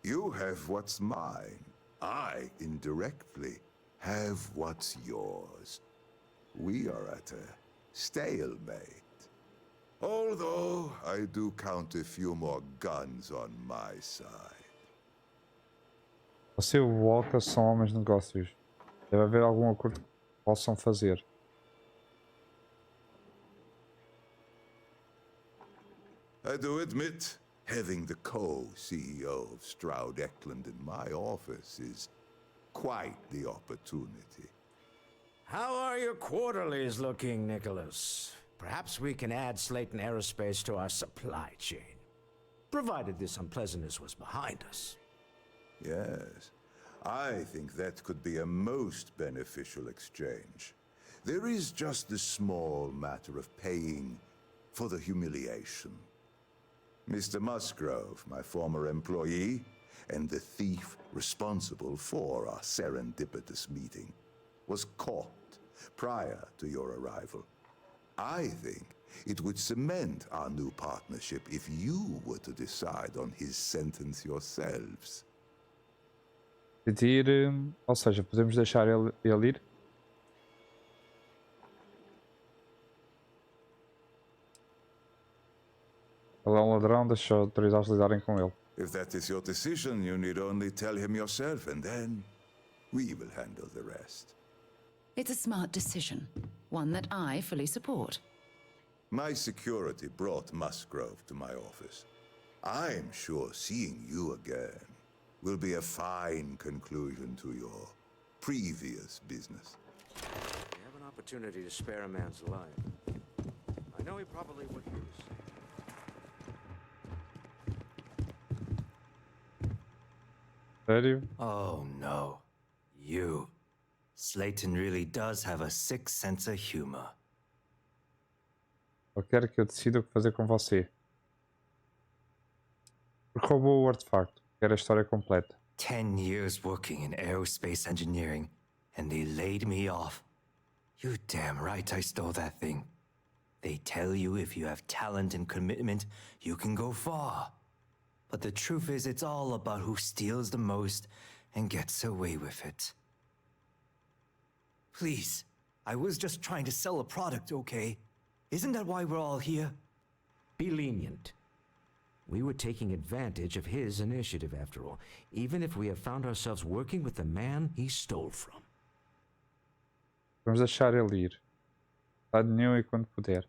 You have what's mine. I, indirectly, have what's yours. We are at a stalemate. Although I do count a few more guns on my side. Você e o Walker são homens de negócios. Deve haver algum acordo que possam fazer. I do admit, having the co-CEO of Stroud Eklund in my office is quite the opportunity. How are your quarterlies looking, Nicholas? Perhaps we can add Slayton Aerospace to our supply chain, provided this unpleasantness was behind us. Yes, I think that could be a most beneficial exchange. There is just the small matter of paying for the humiliation. Mr. Musgrove, my former employee, and the thief responsible for our serendipitous meeting was caught prior to your arrival. I think it would cement our new partnership if you were to decide on his sentence yourselves. Decidir, ou seja, podemos deixar ele ir? Ele é um ladrão, deixa as autoridades lidarem com ele. If that is your decision, you need only tell him yourself, and then we will handle the rest. It's a smart decision, one that I fully support. My security brought Musgrove to my office. I'm sure seeing you again will be a fine conclusion to your previous business. We have an opportunity to spare a man's life. I know he probably would use. Sério? Oh no. You. Slayton really does have a sick sense of humor. Eu quero que eu decida o que fazer com você. Porque roubou o artefacto. Quero a história completa. 10 years working in aerospace engineering, and they laid me off. You damn right I stole that thing. They tell you if you have talent and commitment, you can go far. But the truth is, it's all about who steals the most and gets away with it. Please, I was just trying to sell a product, okay? Isn't that why we're all here? Be lenient. We were taking advantage of his initiative, after all, even if we have found ourselves working with the man he stole from. Vamos deixar ele ir. Dá dinheiro e quando puder.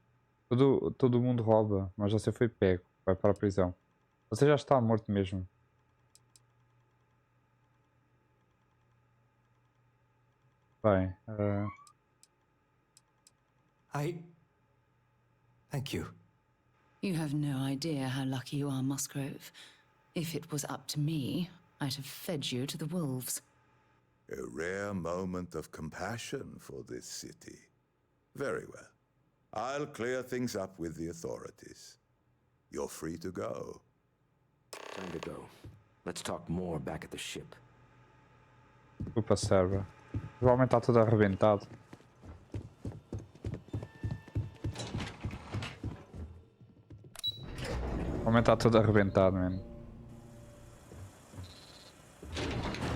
Todo mundo rouba, mas você foi pego. Vai para a prisão. Você já está morto mesmo. Bem, Thank you. You have no idea how lucky you are, Musgrove. If it was up to me, I'd have fed you to the wolves. A rare moment of compassion for this city. Very well. I'll clear things up with the authorities. You're free to go. Time to go. Let's talk more back at the ship. Desculpa, serva. Provavelmente está tudo arrebentado. Provavelmente está tudo arrebentado, mano.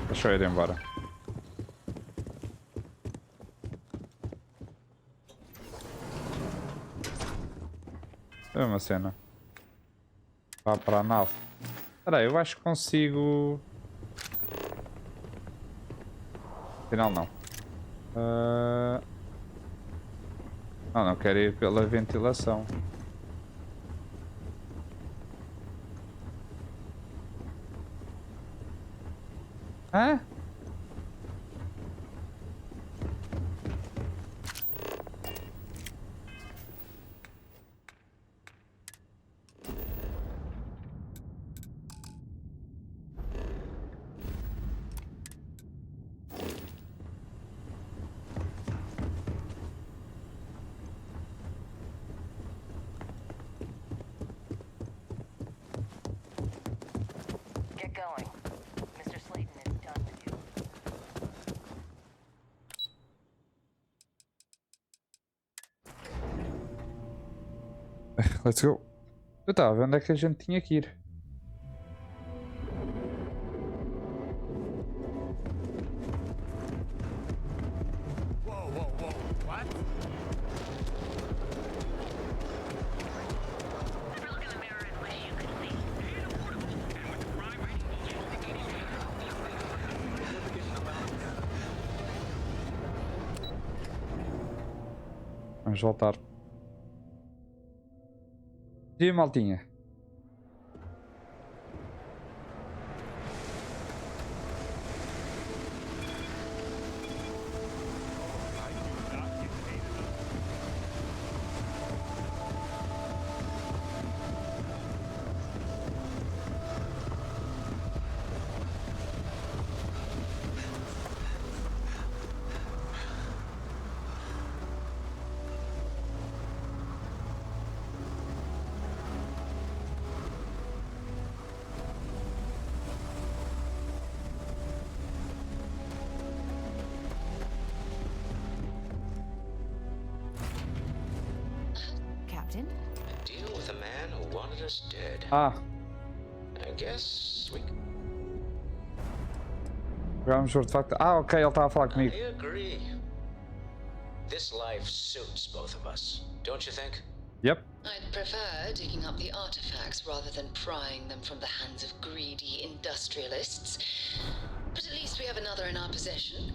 Deixa eu ir embora. É uma cena. Vá para a nave. Espera aí, eu acho que consigo... Afinal não. Não quero ir pela ventilação. Hã? Get going. Mr. Slayton is done with you. Let's go. Eu estava vendo onde é que a gente tinha que ir. Vamos voltar. E maltinha. Captain? A deal with a man who wanted us dead. Ah. I guess we... Jogamos de facto. Ah, ok, ele estava a falar comigo. I agree. This life suits both of us, don't you think? Yep. I'd prefer digging up the artifacts rather than prying them from the hands of greedy industrialists. But at least we have another in our possession.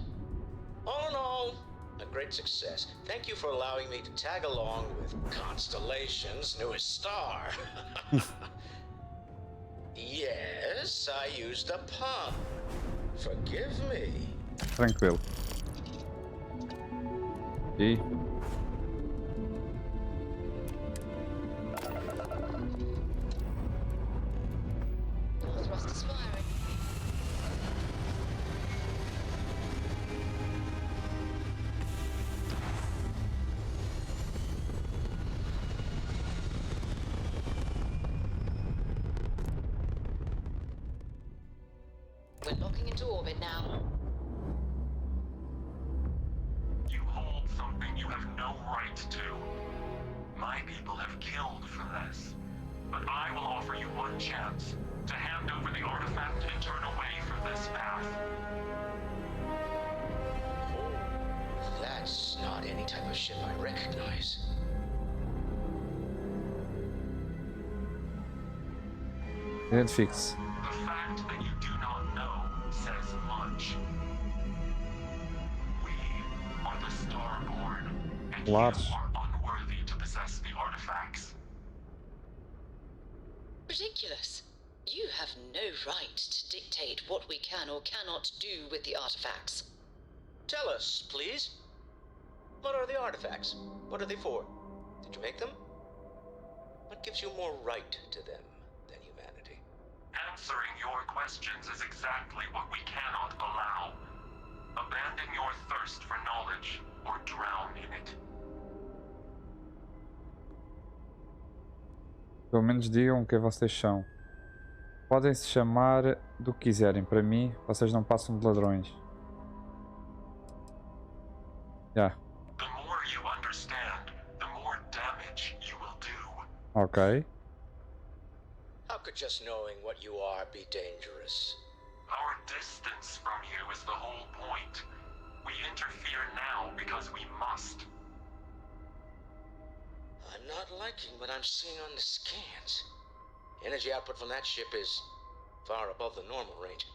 All in all, a great success. Thank you for allowing me to tag along with Constellation's newest star. Yes, I used a pun. Forgive me. Tranquilo. E... Thrusters firing. We're locking into orbit now. You hold something you have no right to. My people have killed for this. But I will offer you one chance to hand over the artifact and turn away from this path. Oh, that's not any type of ship I recognize. Identifique-se. The fact that you do not know says much. We are the Starborn, and you are unworthy to possess the artifacts. Ridiculous. You have no right to dictate what we can or cannot do with the artifacts. Tell us, please. What are the artifacts? What are they for? Did you make them? What gives you more right to them than humanity? Answering your questions is exactly what we cannot allow. Abandon your thirst for knowledge or drown in it. Pelo menos digam quem vocês são. Podem se chamar do que quiserem. Para mim, vocês não passam de ladrões. Já. The more you understand, the more damage you will do. Ok. How could just knowing what you are be dangerous? Our distance from you is the whole point. We interfere now because we must. I'm not liking what I'm seeing on the scans. Energy output from that ship is far above the normal range.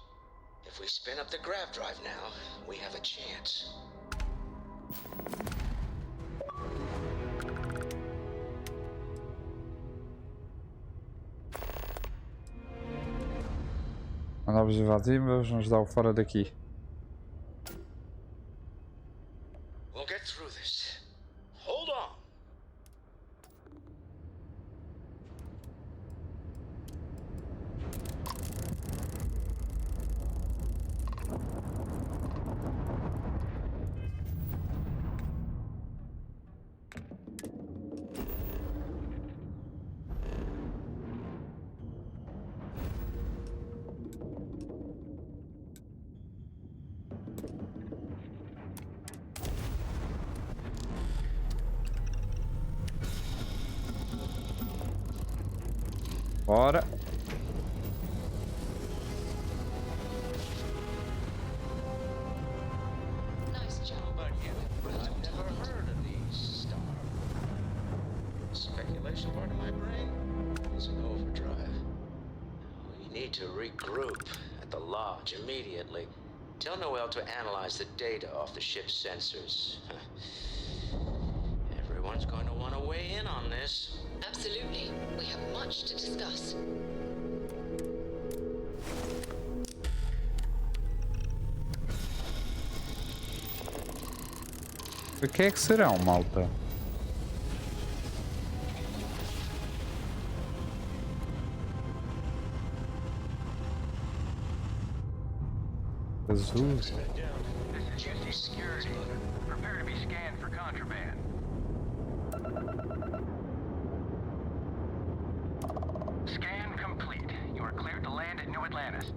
If we spin up the grav drive now, we have a chance. Manobras invasivas, nos dá o fora daqui. We'll get through this. Hold on. Bora. Nice job. But you, I've never heard of these stars. Speculation part of my brain is in overdrive. We need to regroup at the lodge immediately. Tell Noel to analyze the data off the ship's sensors. Everyone's going to want to weigh in on this. Absolutely. We have much to discuss. O que é que serão, malta? Jesus. This is UC security. Prepare to be scanned for contraband. Scan complete. You are cleared to land at New Atlantis.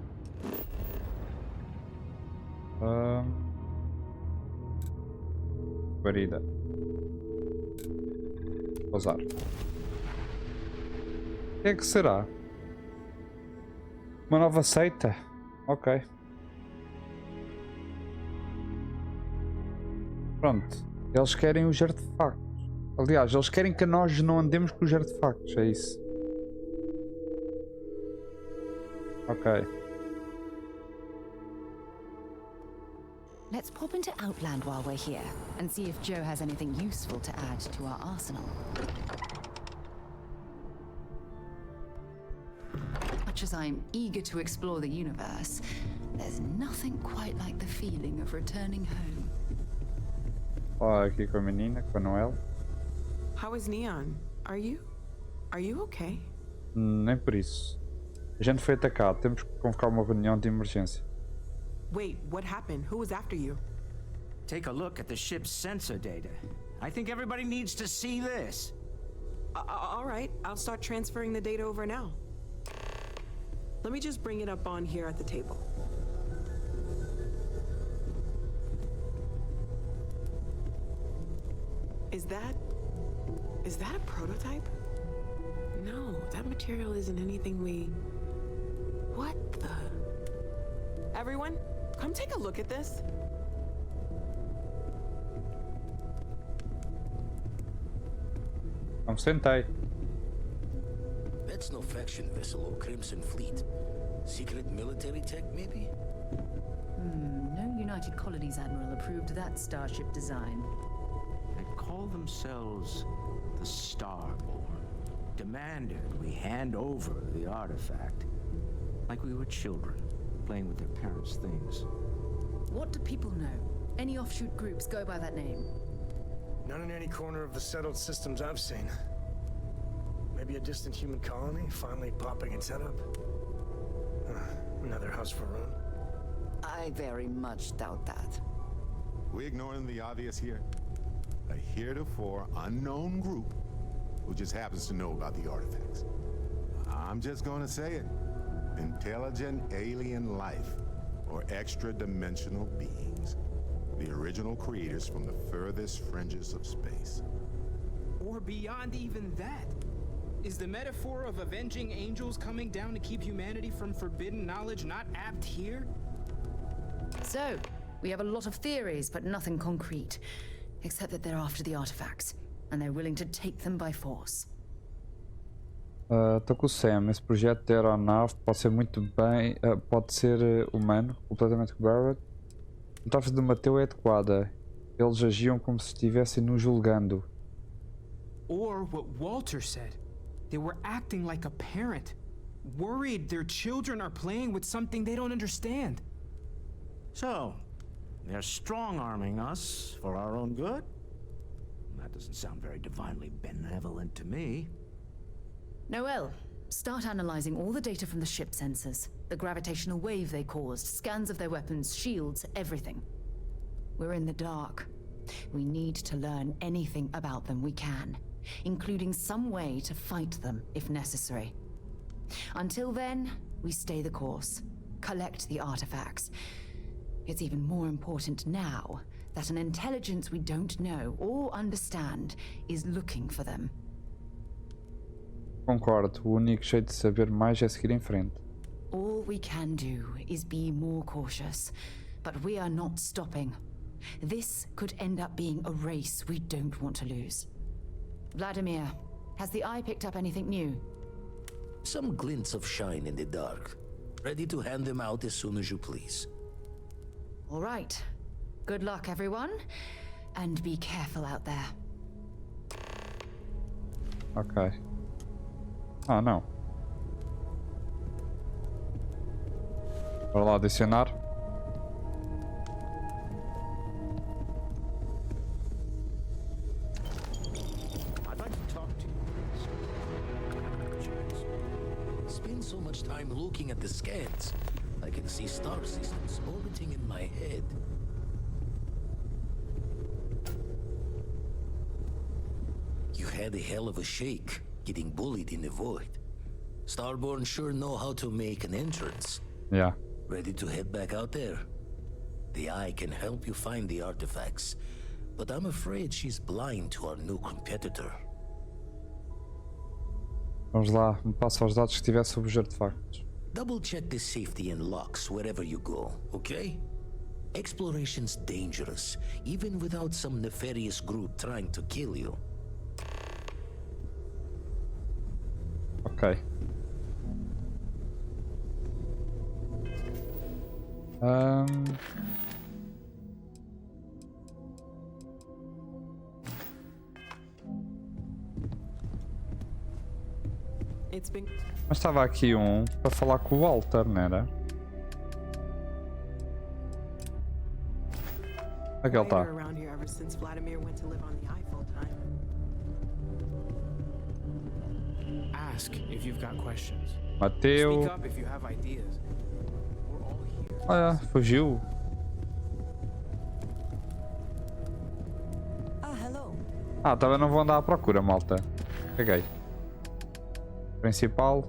Guarida. Pousar. O que é que será? Uma nova seita? Ok. Pronto. Eles querem os artefactos. Aliás, eles querem que nós não andemos com os artefactos. É isso. Ok. Let's pop into Outland while we're here and see if Joe has anything useful to add to our arsenal. Much as I'm eager to explore the universe, there's nothing quite like the feeling of returning home. Olha aqui com a menina, com a Noel. How is Neon? Are you okay? Nem por isso. A gente foi atacado. Temos que convocar uma reunião de emergência. Wait, what happened? Who was after you? Take a look at the ship's sensor data. I think everybody needs to see this. All right, I'll start transferring the data over now. Let me just bring it up on here at the table. Is that a prototype? No, that material isn't anything we... What the... Everyone, come take a look at this. Sentei. That's no faction vessel or Crimson Fleet. Secret military tech, maybe? No United Colonies Admiral approved that starship design. They call themselves the Starborn. Demanded we hand over the artifact. Like we were children, playing with their parents' things. What do people know? Any offshoot groups go by that name? None in any corner of the settled systems I've seen. Maybe a distant human colony finally popping its head up. Another house for Rune. I very much doubt that. We ignoring the obvious here? A heretofore unknown group who just happens to know about the artifacts. I'm just gonna say it. Intelligent alien life, or extra-dimensional beings. The original creators from the furthest fringes of space. Or beyond even that. Is the metaphor of avenging angels coming down to keep humanity from forbidden knowledge not apt here? So, we have a lot of theories, but nothing concrete. Except that they're after the artifacts, and they're willing to take them by force. Estou com o Sam. Esse projeto de aeronave pode ser muito bem. Pode ser humano, completamente coberto. A tarefa de Mateu é adequada. Eles agiam como se estivessem nos julgando. Or what Walter said. They were acting like a parent. Worried their children are playing with something they don't understand. So, they're strong-arming us for our own good? That doesn't sound very divinely benevolent to me. Noel, start analyzing all the data from the ship sensors. The gravitational wave they caused, scans of their weapons, shields, everything. We're in the dark. We need to learn anything about them we can, including some way to fight them if necessary. Until then, we stay the course, collect the artifacts. It's even more important now that an intelligence we don't know or understand is looking for them. Concordo, o único jeito de saber mais é seguir em frente. All we can do is be more cautious, but we are not stopping. This could end up being a race we don't want to lose. Vladimir, has the eye picked up anything new? Some glints of shine in the dark. Ready to hand them out as soon as you please. All right. Good luck, everyone. And be careful out there. Ok. Ah, não. Bora lá adicionar. I'd like to talk to you. Spend so much time looking at the scans. I can see star systems orbiting in my head. You had a hell of a shake, getting bullied in the void. Starborn sure know how to make an entrance. Yeah. Ready to head back out there? The Eye can help you find the artifacts, but I'm afraid she's blind to our new competitor. Vamos lá, me passa os dados que tiver sobre os artefactos. Double check the safety and locks wherever you go, okay? Exploration's dangerous, even without some nefarious group trying to kill you. Ok. Mas estava aqui um para falar com o Walter, não era? Aqui ele está. Ask if you've got questions. Mateu. Speak up if you have ideas. We're all here. Olha, fugiu. Ah, também não vou andar à procura, malta. Caguei. Principal.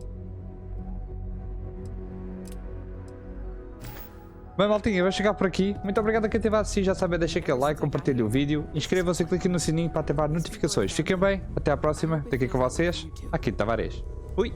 Bem, maltinha, vai chegar por aqui. Muito obrigado a quem esteve a assistir. Já sabe, deixa aquele like, compartilhe o vídeo. Inscreva-se e clique no sininho para ativar notificações. Fiquem bem, até à próxima. Daqui com vocês, aqui TAVAREZ. Fui!